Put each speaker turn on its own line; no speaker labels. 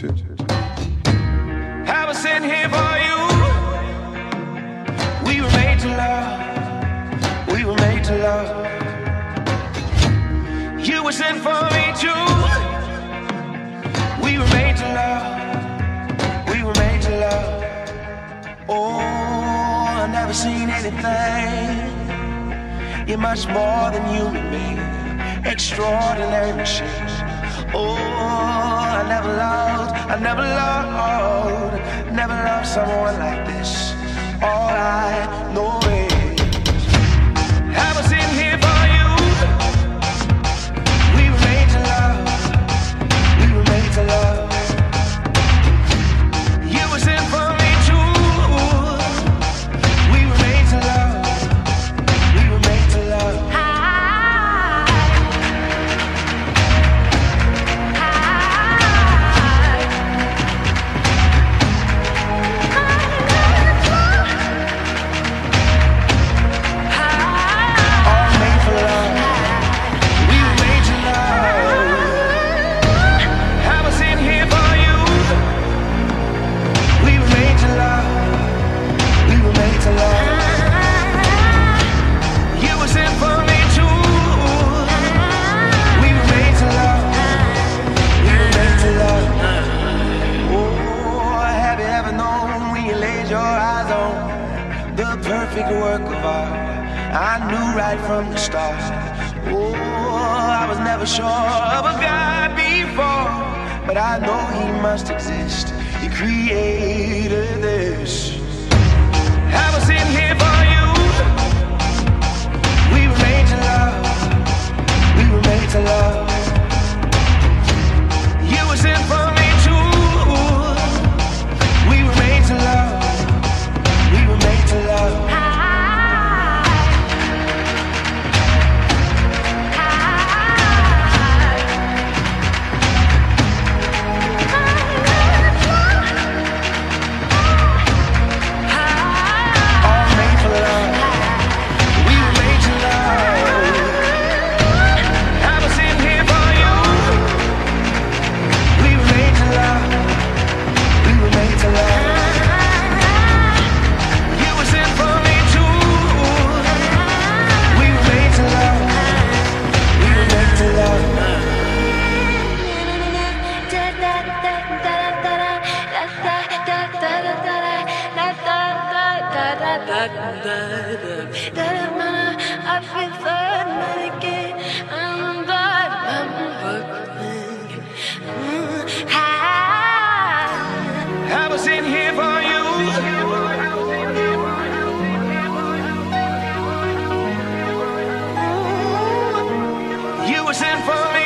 I was sitting here for you. We were made to love. We were made to love. You were sent for me too. We were made to love. We were made to love. Oh, I've never seen anything. You're much more than human being. Extraordinary machine. Oh, I never loved someone like this. All I know is I was in here for you. We were made to love. We were made to love. You was in for me too. We were made to love. We were made to love. Perfect work of art, I knew right from the start. Oh, I was never sure of a God before, but I know He must exist. He created this. I was in here for you. We were made to love. We were made to love. You was in for me too. We were made to love. We were made to love.
I feel that again. I'm glad I'm working.
I was in here for you. You was in for me.